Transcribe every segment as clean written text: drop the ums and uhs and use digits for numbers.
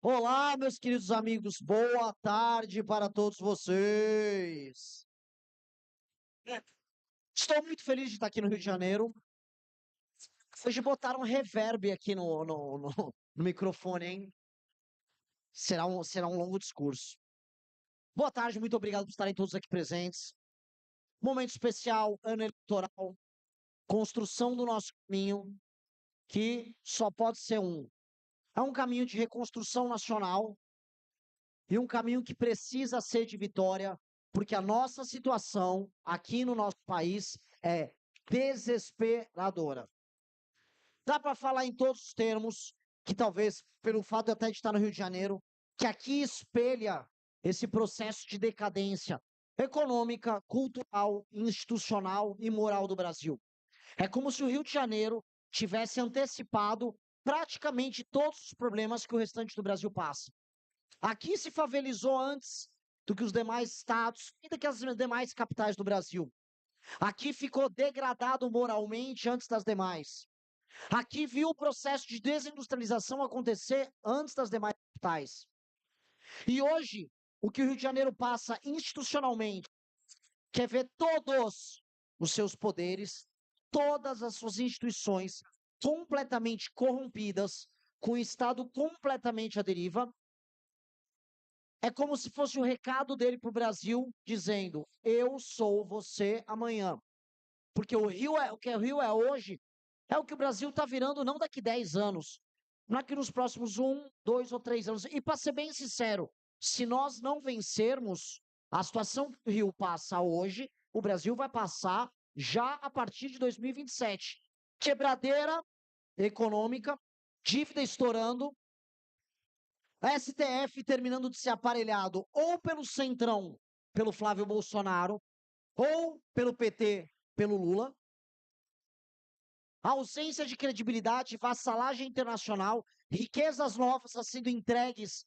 Olá, meus queridos amigos, boa tarde para todos vocês. É, Estou muito feliz de estar aqui no Rio de Janeiro. Hoje botaram reverb aqui no microfone, hein? Será um longo discurso. Boa tarde, muito obrigado por estarem todos aqui presentes. Momento especial, ano eleitoral, construção do nosso caminho, que só pode ser um. É um caminho de reconstrução nacional e um caminho que precisa ser de vitória, porque a nossa situação aqui no nosso país é desesperadora. Dá para falar em todos os termos, que talvez, pelo fato até de estar no Rio de Janeiro, que aqui espelha esse processo de decadência econômica, cultural, institucional e moral do Brasil. É como se o Rio de Janeiro tivesse antecipado praticamente todos os problemas que o restante do Brasil passa. Aqui se favelizou antes do que os demais estados, ainda que as demais capitais do Brasil. Aqui ficou degradado moralmente antes das demais. Aqui viu o processo de desindustrialização acontecer antes das demais capitais. E hoje, o que o Rio de Janeiro passa institucionalmente, quer ver todos os seus poderes, todas as suas instituições completamente corrompidas, com o Estado completamente à deriva. É como se fosse o recado dele para o Brasil, dizendo: eu sou você amanhã. Porque o que o Rio é hoje é o que o Brasil está virando não daqui 10 anos, não daqui nos próximos 1, 2 ou 3 anos. E para ser bem sincero, se nós não vencermos a situação que o Rio passa hoje, o Brasil vai passar já a partir de 2027. Quebradeira econômica, dívida estourando, STF terminando de ser aparelhado ou pelo Centrão, pelo Flávio Bolsonaro, ou pelo PT, pelo Lula. A ausência de credibilidade, vassalagem internacional, riquezas novas sendo entregues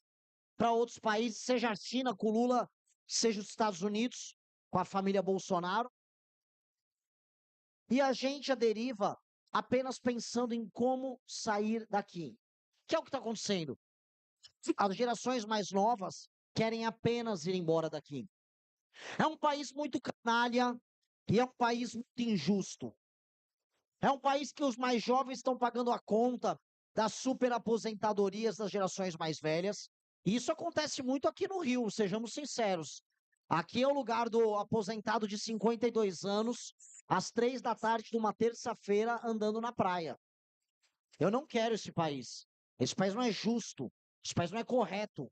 para outros países, seja a China com Lula, seja os Estados Unidos com a família Bolsonaro. E a gente à deriva apenas pensando em como sair daqui. Que é o que está acontecendo. As gerações mais novas querem apenas ir embora daqui. É um país muito canalha e é um país muito injusto. É um país que os mais jovens estão pagando a conta das superaposentadorias das gerações mais velhas. E isso acontece muito aqui no Rio, sejamos sinceros. Aqui é o lugar do aposentado de 52 anos, às 3 da tarde de uma terça-feira, andando na praia. Eu não quero esse país. Esse país não é justo. Esse país não é correto.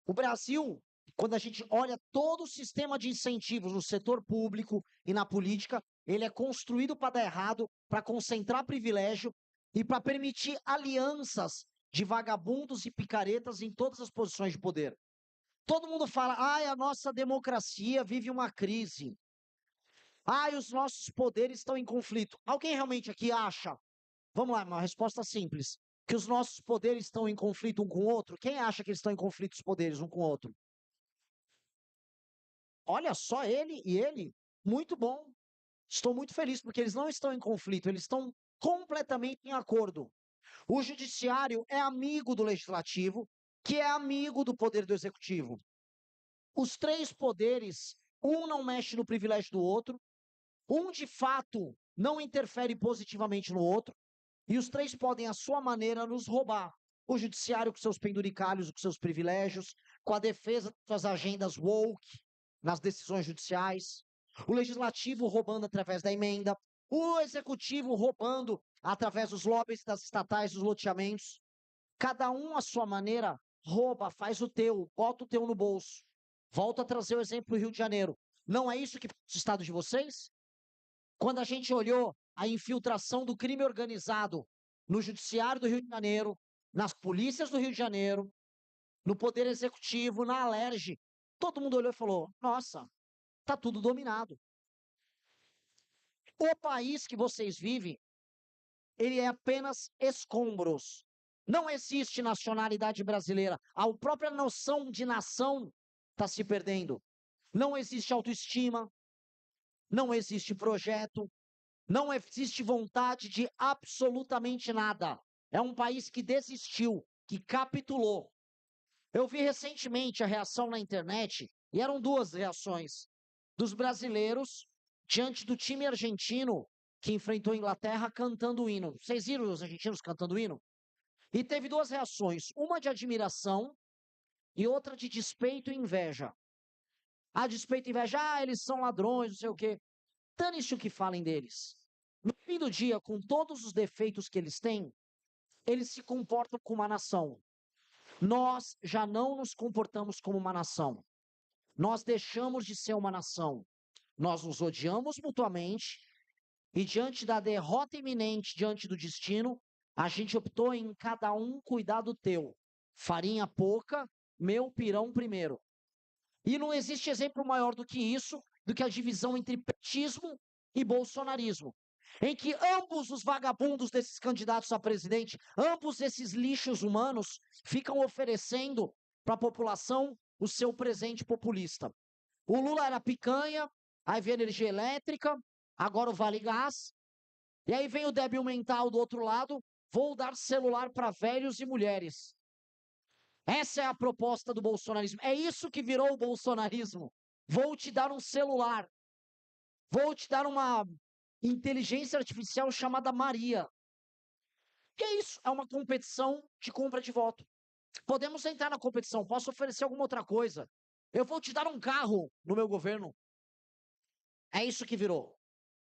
O Brasil, quando a gente olha todo o sistema de incentivos no setor público e na política, ele é construído para dar errado, para concentrar privilégio e para permitir alianças de vagabundos e picaretas em todas as posições de poder. Todo mundo fala, ai, a nossa democracia vive uma crise. Ai, os nossos poderes estão em conflito. Alguém realmente aqui acha, vamos lá, uma resposta simples, que os nossos poderes estão em conflito um com o outro? Quem acha que eles estão em conflito os poderes um com o outro? Olha só ele e ele, muito bom. Estou muito feliz porque eles não estão em conflito, eles estão completamente em acordo. O judiciário é amigo do legislativo, que é amigo do poder do executivo. Os três poderes, um não mexe no privilégio do outro, um de fato não interfere positivamente no outro, e os três podem, à sua maneira, nos roubar. O judiciário com seus penduricalhos, com seus privilégios, com a defesa das suas agendas woke nas decisões judiciais, o legislativo roubando através da emenda, o executivo roubando através dos lobbies das estatais, dos loteamentos. Cada um, à sua maneira, rouba, faz o teu, bota o teu no bolso. Volto a trazer o exemplo do Rio de Janeiro. Não é isso que faz o estado de vocês? Quando a gente olhou a infiltração do crime organizado no Judiciário do Rio de Janeiro, nas polícias do Rio de Janeiro, no Poder Executivo, na Alerj, todo mundo olhou e falou: nossa, está tudo dominado. O país que vocês vivem, ele é apenas escombros. Não existe nacionalidade brasileira. A própria noção de nação está se perdendo. Não existe autoestima, não existe projeto, não existe vontade de absolutamente nada. É um país que desistiu. que capitulou. Eu vi recentemente a reação na internet, e eram duas reações, dos brasileiros diante do time argentino que enfrentou a Inglaterra cantando o hino. Vocês viram os argentinos cantando o hino? E teve duas reações, uma de admiração e outra de despeito e inveja. A despeito e inveja, eles são ladrões, não sei o quê. Dane-se o que falem deles. No fim do dia, com todos os defeitos que eles têm, eles se comportam como uma nação. Nós já não nos comportamos como uma nação. Nós deixamos de ser uma nação. Nós nos odiamos mutuamente e, diante da derrota iminente, diante do destino, a gente optou em cada um cuidar do teu. Farinha pouca, meu pirão primeiro. E não existe exemplo maior do que isso, do que a divisão entre petismo e bolsonarismo, em que ambos os vagabundos desses candidatos a presidente, ambos esses lixos humanos, ficam oferecendo para a população o seu presente populista. O Lula era picanha, aí vem a energia elétrica, agora o Vale Gás, e aí vem o débil mental do outro lado, vou dar celular para velhos e mulheres. Essa é a proposta do bolsonarismo. É isso que virou o bolsonarismo. Vou te dar um celular. Vou te dar uma inteligência artificial chamada Maria. Que é isso? É uma competição de compra de voto. Podemos entrar na competição, posso oferecer alguma outra coisa. Eu vou te dar um carro no meu governo. É isso que virou.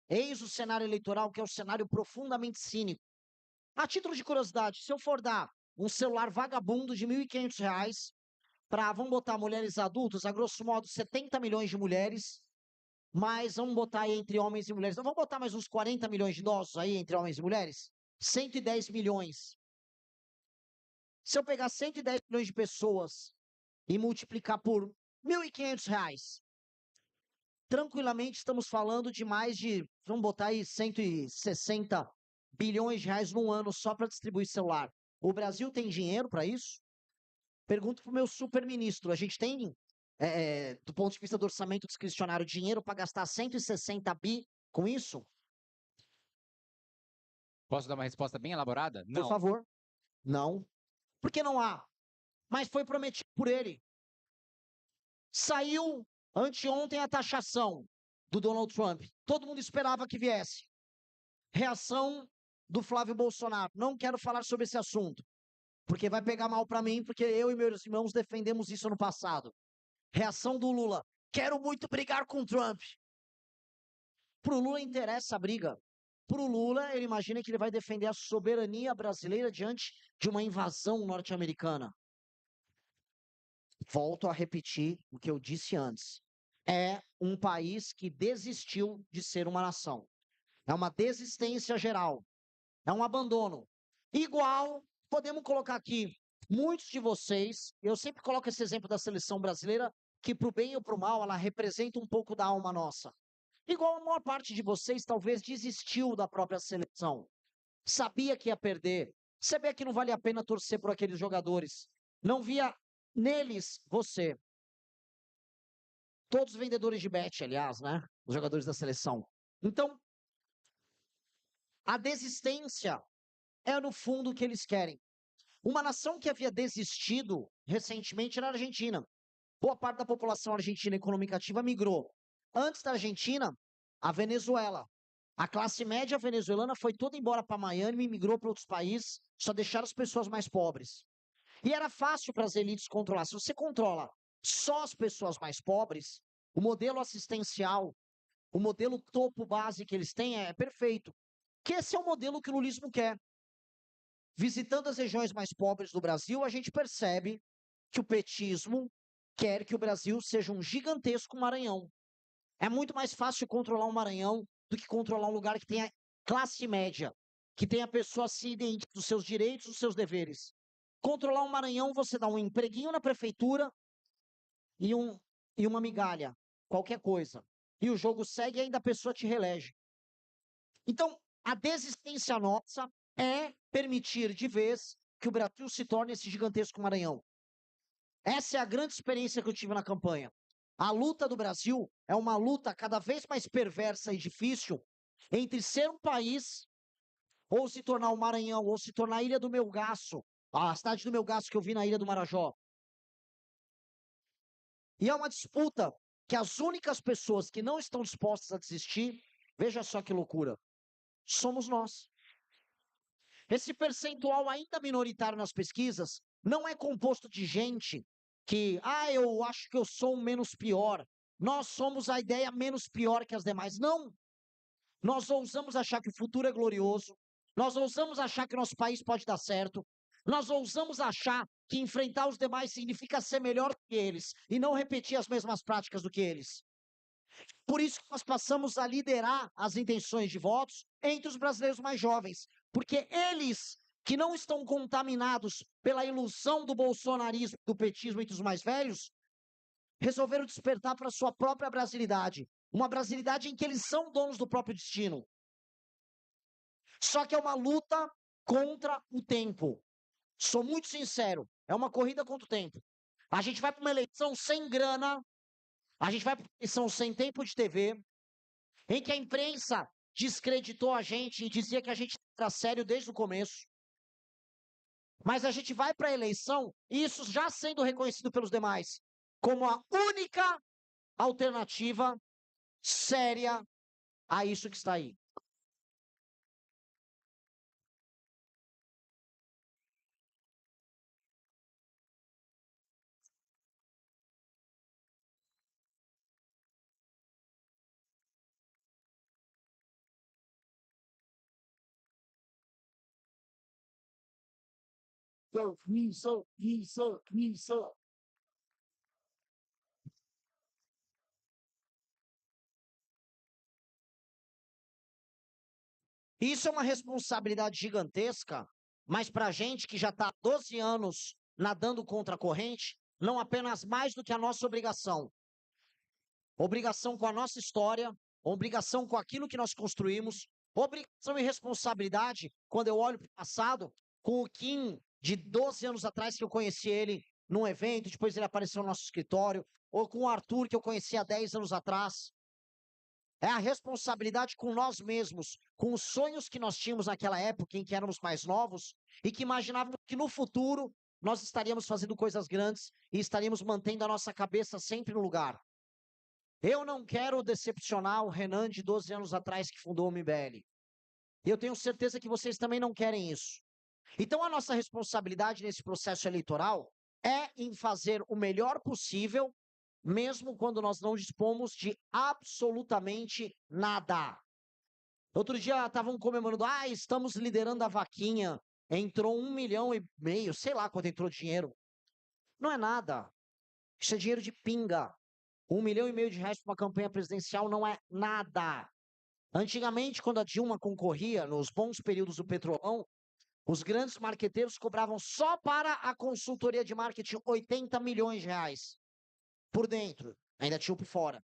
Eis o cenário eleitoral, que é um cenário profundamente cínico. A título de curiosidade, se eu for dar um celular vagabundo de R$ 1.500 para, vamos botar mulheres adultas, a grosso modo 70 milhões de mulheres, mas vamos botar aí entre homens e mulheres, não, vamos botar mais uns 40 milhões de idosos aí entre homens e mulheres, 110 milhões. Se eu pegar 110 milhões de pessoas e multiplicar por R$ 1.500, tranquilamente estamos falando de mais de, vamos botar aí 160 bilhões de reais num ano só para distribuir celular. O Brasil tem dinheiro para isso? Pergunto para o meu super-ministro, a gente tem, do ponto de vista do orçamento discricionário, dinheiro para gastar 160 bi com isso? Posso dar uma resposta bem elaborada? Por Não. favor. Não. Por que não há? Mas foi prometido por ele. Saiu anteontem a taxação do Donald Trump. Todo mundo esperava que viesse. Reação do Flávio Bolsonaro. Não quero falar sobre esse assunto, porque vai pegar mal para mim, porque eu e meus irmãos defendemos isso no passado. Reação do Lula. Quero muito brigar com o Trump. Para o Lula interessa a briga. Para o Lula, ele imagina que ele vai defender a soberania brasileira diante de uma invasão norte-americana. Volto a repetir o que eu disse antes. É um país que desistiu de ser uma nação. É uma desistência geral. É um abandono. Igual, podemos colocar aqui, muitos de vocês, eu sempre coloco esse exemplo da seleção brasileira, que para o bem ou para o mal, ela representa um pouco da alma nossa. Igual a maior parte de vocês talvez desistiu da própria seleção. Sabia que ia perder. Sabia que não valia a pena torcer por aqueles jogadores. Não via neles você. Todos vendedores de bet, aliás, né? Os jogadores da seleção. Então, a desistência é no fundo o que eles querem. Uma nação que havia desistido recentemente era a Argentina. Boa parte da população argentina econômica ativa migrou. Antes da Argentina, a Venezuela. A classe média venezuelana foi toda embora para Miami e migrou para outros países, só deixaram as pessoas mais pobres. E era fácil para as elites controlar. Se você controla só as pessoas mais pobres, o modelo assistencial, o modelo topo base que eles têm é perfeito. Que esse é o modelo que o lulismo quer. Visitando as regiões mais pobres do Brasil, a gente percebe que o petismo quer que o Brasil seja um gigantesco Maranhão. É muito mais fácil controlar um Maranhão do que controlar um lugar que tenha classe média, que tenha a pessoa ciente dos seus direitos, dos seus deveres. Controlar um Maranhão, você dá um empreguinho na prefeitura e, e uma migalha, qualquer coisa. E o jogo segue e ainda a pessoa te reelege. Então, a desistência nossa é permitir de vez que o Brasil se torne esse gigantesco Maranhão. Essa é a grande experiência que eu tive na campanha. A luta do Brasil é uma luta cada vez mais perversa e difícil entre ser um país ou se tornar o Maranhão, ou se tornar a Ilha do Melgaço, A cidade do Melgaço que eu vi na Ilha do Marajó. E é uma disputa que as únicas pessoas que não estão dispostas a desistir, veja só que loucura, somos nós. Esse percentual ainda minoritário nas pesquisas não é composto de gente que, eu acho que eu sou o menos pior. Nós somos a ideia menos pior que as demais. Não! Nós ousamos achar que o futuro é glorioso. Nós ousamos achar que nosso país pode dar certo. Nós ousamos achar que enfrentar os demais significa ser melhor que eles e não repetir as mesmas práticas do que eles. Por isso que nós passamos a liderar as intenções de votos entre os brasileiros mais jovens, porque eles que não estão contaminados pela ilusão do bolsonarismo, do petismo entre os mais velhos, resolveram despertar para a sua própria brasilidade, uma brasilidade em que eles são donos do próprio destino. Só que é uma luta contra o tempo. Sou muito sincero, é uma corrida contra o tempo. A gente vai para uma eleição sem grana, a gente vai para uma eleição sem tempo de TV, em que a imprensa descreditou a gente e dizia que a gente era sério desde o começo. Mas a gente vai para a eleição, e isso já sendo reconhecido pelos demais, como a única alternativa séria a isso que está aí. Isso. Isso é uma responsabilidade gigantesca, mas para a gente que já está há 12 anos nadando contra a corrente, não apenas mais do que a nossa obrigação. Obrigação com a nossa história, obrigação com aquilo que nós construímos, obrigação e responsabilidade, quando eu olho para o passado, com o Kim, de 12 anos atrás, que eu conheci ele num evento, depois ele apareceu no nosso escritório, ou com o Arthur, que eu conheci há 10 anos atrás. É a responsabilidade com nós mesmos, com os sonhos que nós tínhamos naquela época em que éramos mais novos e que imaginávamos que no futuro nós estaríamos fazendo coisas grandes e estaríamos mantendo a nossa cabeça sempre no lugar. Eu não quero decepcionar o Renan de 12 anos atrás que fundou o MBL. E eu tenho certeza que vocês também não querem isso. Então a nossa responsabilidade nesse processo eleitoral é em fazer o melhor possível, mesmo quando nós não dispomos de absolutamente nada. Outro dia estavam comemorando, estamos liderando a vaquinha, entrou 1,5 milhão, sei lá quanto entrou dinheiro. Não é nada. Isso é dinheiro de pinga. 1,5 milhão de reais para uma campanha presidencial não é nada. Antigamente, quando a Dilma concorria, nos bons períodos do Petrolão, os grandes marqueteiros cobravam só para a consultoria de marketing 80 milhões de reais. Por dentro, ainda tinha por fora.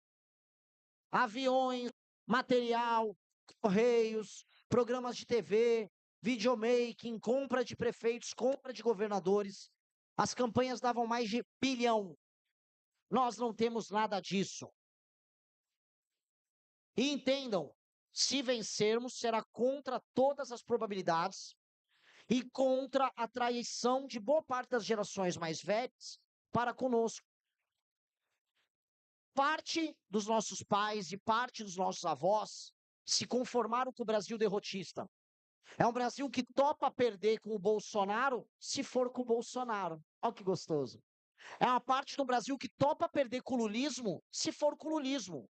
Aviões, material, correios, programas de TV, videomaking, compra de prefeitos, compra de governadores. As campanhas davam mais de bilhão. Nós não temos nada disso. E entendam, se vencermos, será contra todas as probabilidades e contra a traição de boa parte das gerações mais velhas para conosco. Parte dos nossos pais e parte dos nossos avós se conformaram com o Brasil derrotista. É um Brasil que topa perder com o Bolsonaro se for com o Bolsonaro. Olha que gostoso. É uma parte do Brasil que topa perder com o lulismo se for com o lulismo.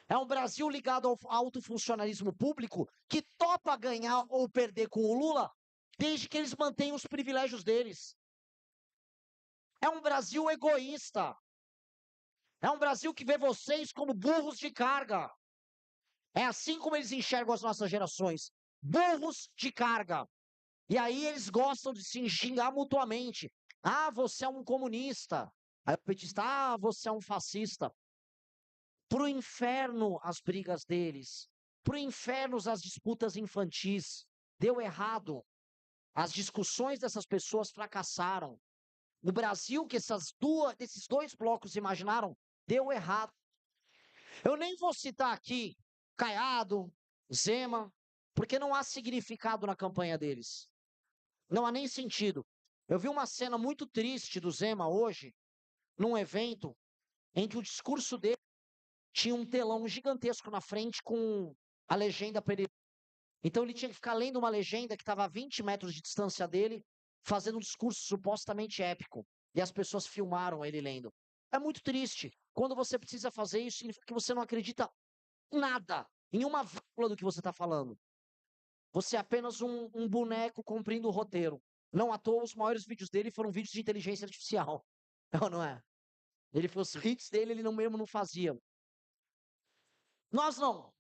É um Brasil ligado ao alto funcionalismo público que topa ganhar ou perder com o Lula, desde que eles mantenham os privilégios deles. É um Brasil egoísta. É um Brasil que vê vocês como burros de carga. É assim como eles enxergam as nossas gerações. Burros de carga. E aí eles gostam de se xingar mutuamente. Você é um comunista. Aí o petista, você é um fascista. Pro inferno as brigas deles. Pro inferno as disputas infantis. Deu errado. As discussões dessas pessoas fracassaram. O Brasil que desses dois blocos imaginaram, deu errado. Eu nem vou citar aqui Caiado, Zema, porque não há significado na campanha deles. Não há nem sentido. Eu vi uma cena muito triste do Zema hoje, num evento, em que o discurso dele tinha um telão gigantesco na frente com a legenda para ele. Então ele tinha que ficar lendo uma legenda que estava a 20 metros de distância dele, fazendo um discurso supostamente épico. E as pessoas filmaram ele lendo. É muito triste. Quando você precisa fazer isso, significa que você não acredita em nada, em uma vírgula do que você está falando. Você é apenas um boneco cumprindo o roteiro. Não à toa, os maiores vídeos dele foram vídeos de inteligência artificial. Não é? Os hits dele, ele não mesmo não fazia. Nós não.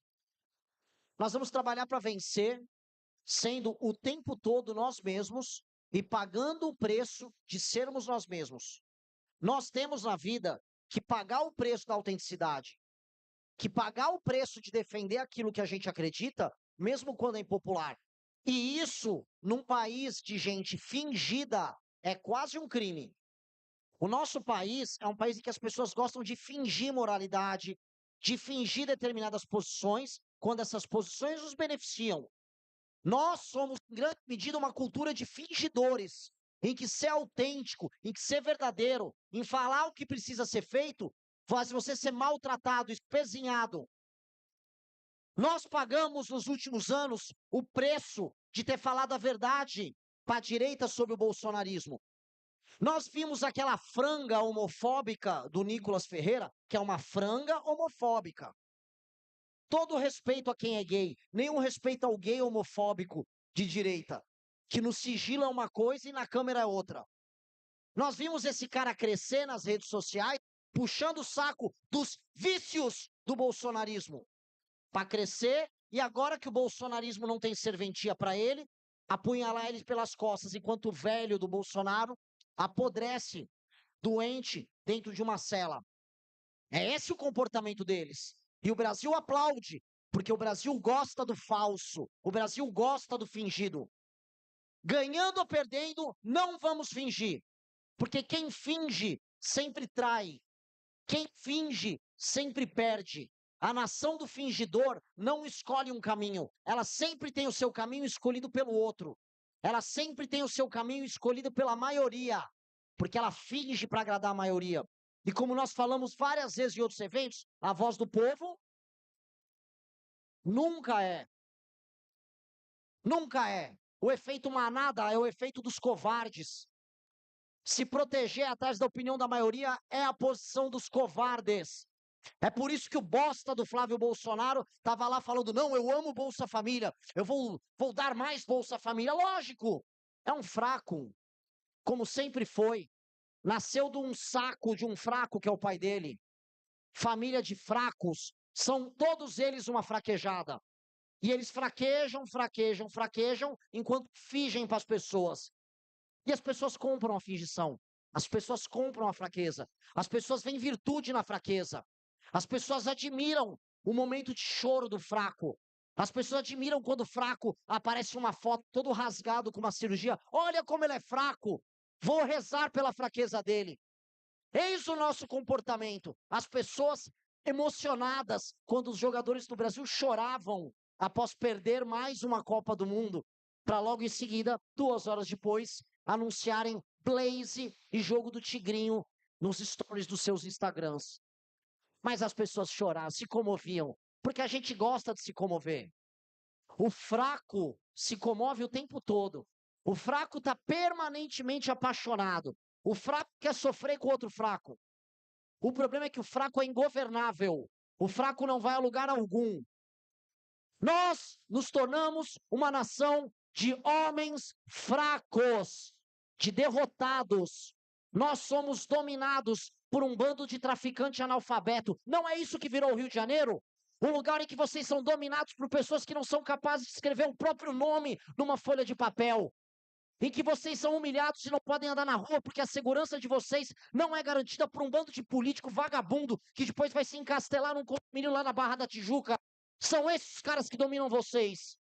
Nós vamos trabalhar para vencer, sendo o tempo todo nós mesmos e pagando o preço de sermos nós mesmos. Nós temos na vida que pagar o preço da autenticidade, que pagar o preço de defender aquilo que a gente acredita, mesmo quando é impopular. E isso, num país de gente fingida, é quase um crime. O nosso país é um país em que as pessoas gostam de fingir moralidade, de fingir determinadas posições, quando essas posições os beneficiam. Nós somos, em grande medida, uma cultura de fingidores, em que ser autêntico, em que ser verdadeiro, em falar o que precisa ser feito, faz você ser maltratado, espezinhado. Nós pagamos nos últimos anos o preço de ter falado a verdade para a direita sobre o bolsonarismo. Nós vimos aquela franga homofóbica do Nicolas Ferreira, que é uma franga homofóbica. Todo respeito a quem é gay, nenhum respeito ao gay homofóbico de direita, que no sigilo é uma coisa e na câmera é outra. Nós vimos esse cara crescer nas redes sociais, puxando o saco dos vícios do bolsonarismo para crescer, e agora que o bolsonarismo não tem serventia para ele, apunhalar ele pelas costas, enquanto o velho do Bolsonaro apodrece, doente, dentro de uma cela. É esse o comportamento deles. E o Brasil aplaude, porque o Brasil gosta do falso, o Brasil gosta do fingido. Ganhando ou perdendo, não vamos fingir, porque quem finge sempre trai, quem finge sempre perde. A nação do fingidor não escolhe um caminho, ela sempre tem o seu caminho escolhido pelo outro. Ela sempre tem o seu caminho escolhido pela maioria, porque ela finge para agradar a maioria. E como nós falamos várias vezes em outros eventos, a voz do povo nunca é. Nunca é. O efeito manada é o efeito dos covardes. Se proteger atrás da opinião da maioria é a posição dos covardes. É por isso que o bosta do Flávio Bolsonaro estava lá falando, não, eu amo Bolsa Família, eu vou dar mais Bolsa Família. Lógico, é um fraco, como sempre foi. Nasceu de um saco de um fraco que é o pai dele. Família de fracos, são todos eles uma fraquejada. E eles fraquejam, fraquejam, fraquejam, enquanto fingem para as pessoas. E as pessoas compram a fingição. As pessoas compram a fraqueza. As pessoas veem virtude na fraqueza. As pessoas admiram o momento de choro do fraco. As pessoas admiram quando o fraco aparece uma foto todo rasgado com uma cirurgia. Olha como ele é fraco. Vou rezar pela fraqueza dele. Eis o nosso comportamento. As pessoas emocionadas quando os jogadores do Brasil choravam após perder mais uma Copa do Mundo, para logo em seguida, 2 horas depois, anunciarem Blaze e jogo do Tigrinho nos stories dos seus Instagrams. Mas as pessoas choravam, se comoviam, porque a gente gosta de se comover. O fraco se comove o tempo todo. O fraco está permanentemente apaixonado. O fraco quer sofrer com outro fraco. O problema é que o fraco é ingovernável. O fraco não vai a lugar algum. Nós nos tornamos uma nação de homens fracos, de derrotados. Nós somos dominados por um bando de traficante analfabeto. Não é isso que virou o Rio de Janeiro? Um lugar em que vocês são dominados por pessoas que não são capazes de escrever o próprio nome numa folha de papel. Em que vocês são humilhados e não podem andar na rua porque a segurança de vocês não é garantida por um bando de político vagabundo que depois vai se encastelar num condomínio lá na Barra da Tijuca. São esses caras que dominam vocês.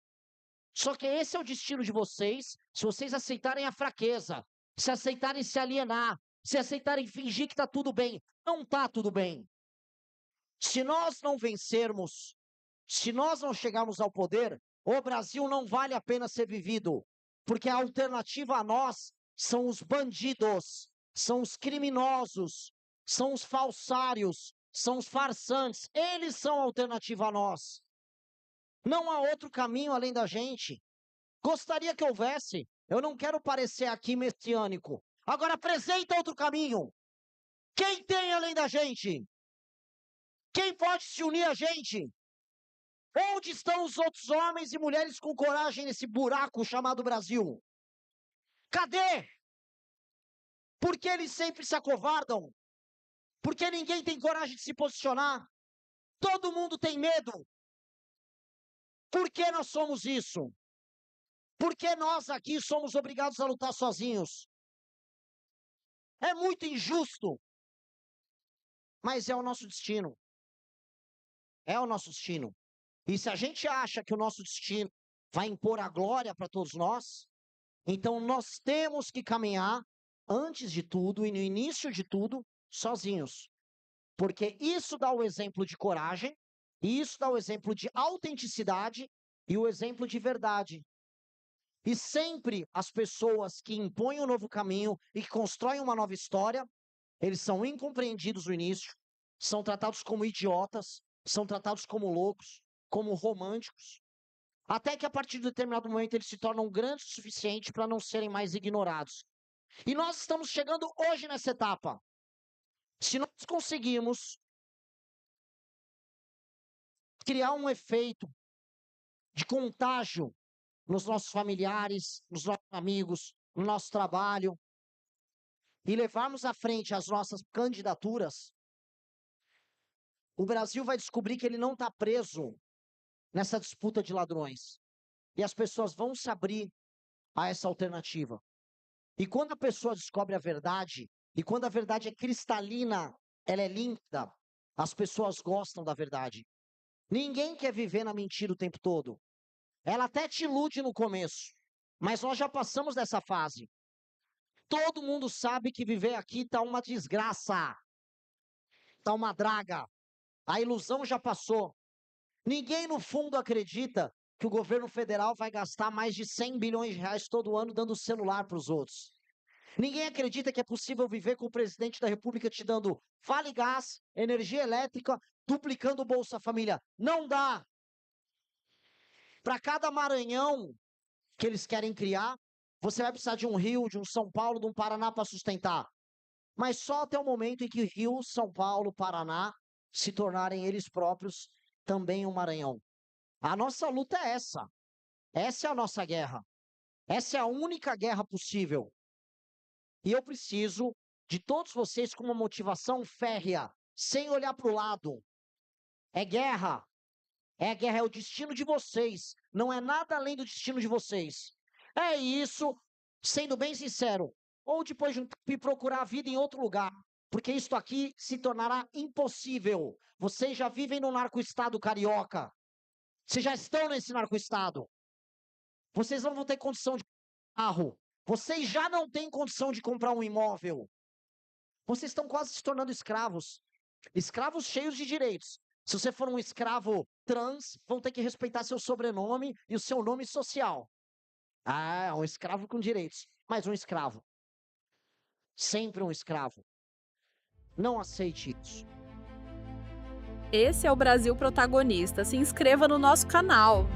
Só que esse é o destino de vocês, se vocês aceitarem a fraqueza, se aceitarem se alienar, se aceitarem fingir que está tudo bem. Não está tudo bem. Se nós não vencermos, se nós não chegarmos ao poder, o Brasil não vale a pena ser vivido, porque a alternativa a nós são os bandidos, são os criminosos, são os falsários, são os farsantes. Eles são a alternativa a nós. Não há outro caminho além da gente. Gostaria que houvesse. Eu não quero parecer aqui messiânico. Agora apresenta outro caminho. Quem tem além da gente? Quem pode se unir a gente? Onde estão os outros homens e mulheres com coragem nesse buraco chamado Brasil? Cadê? Por que eles sempre se acovardam? Por que ninguém tem coragem de se posicionar? Todo mundo tem medo. Por que nós somos isso? Por que nós aqui somos obrigados a lutar sozinhos? É muito injusto. Mas é o nosso destino. É o nosso destino. E se a gente acha que o nosso destino vai impor a glória para todos nós, então nós temos que caminhar, antes de tudo e no início de tudo, sozinhos. Porque isso dá o exemplo de coragem, e isso dá o exemplo de autenticidade e o exemplo de verdade. E sempre as pessoas que impõem um novo caminho e que constroem uma nova história, eles são incompreendidos no início, são tratados como idiotas, são tratados como loucos, como românticos, até que a partir de determinado momento eles se tornam grandes o suficiente para não serem mais ignorados. E nós estamos chegando hoje nessa etapa. Se nós conseguirmos criar um efeito de contágio nos nossos familiares, nos nossos amigos, no nosso trabalho, e levarmos à frente as nossas candidaturas, o Brasil vai descobrir que ele não está preso nessa disputa de ladrões. E as pessoas vão se abrir a essa alternativa. E quando a pessoa descobre a verdade, e quando a verdade é cristalina, ela é límpida, as pessoas gostam da verdade. Ninguém quer viver na mentira o tempo todo. Ela até te ilude no começo, mas nós já passamos dessa fase. Todo mundo sabe que viver aqui tá uma desgraça, tá uma draga. A ilusão já passou. Ninguém no fundo acredita que o governo federal vai gastar mais de 100 bilhões de reais todo ano dando celular para os outros. Ninguém acredita que é possível viver com o presidente da República te dando Vale Gás, energia elétrica, duplicando o Bolsa Família. Não dá. Para cada Maranhão que eles querem criar, você vai precisar de um Rio, de um São Paulo, de um Paraná para sustentar. Mas só até o momento em que Rio, São Paulo, Paraná se tornarem eles próprios também um Maranhão. A nossa luta é essa. Essa é a nossa guerra. Essa é a única guerra possível. E eu preciso de todos vocês com uma motivação férrea, sem olhar para o lado. É guerra. É guerra, é o destino de vocês. Não é nada além do destino de vocês. É isso, sendo bem sincero. Ou depois de procurar a vida em outro lugar. Porque isto aqui se tornará impossível. Vocês já vivem no narco-estado carioca. Vocês já estão nesse narco-estado. Vocês não vão ter condição de carro. Vocês já não têm condição de comprar um imóvel. Vocês estão quase se tornando escravos. Escravos cheios de direitos. Se você for um escravo trans, vão ter que respeitar seu sobrenome e o seu nome social. Ah, um escravo com direitos. Mas um escravo. Sempre um escravo. Não aceite isso. Esse é o Brasil Protagonista. Se inscreva no nosso canal.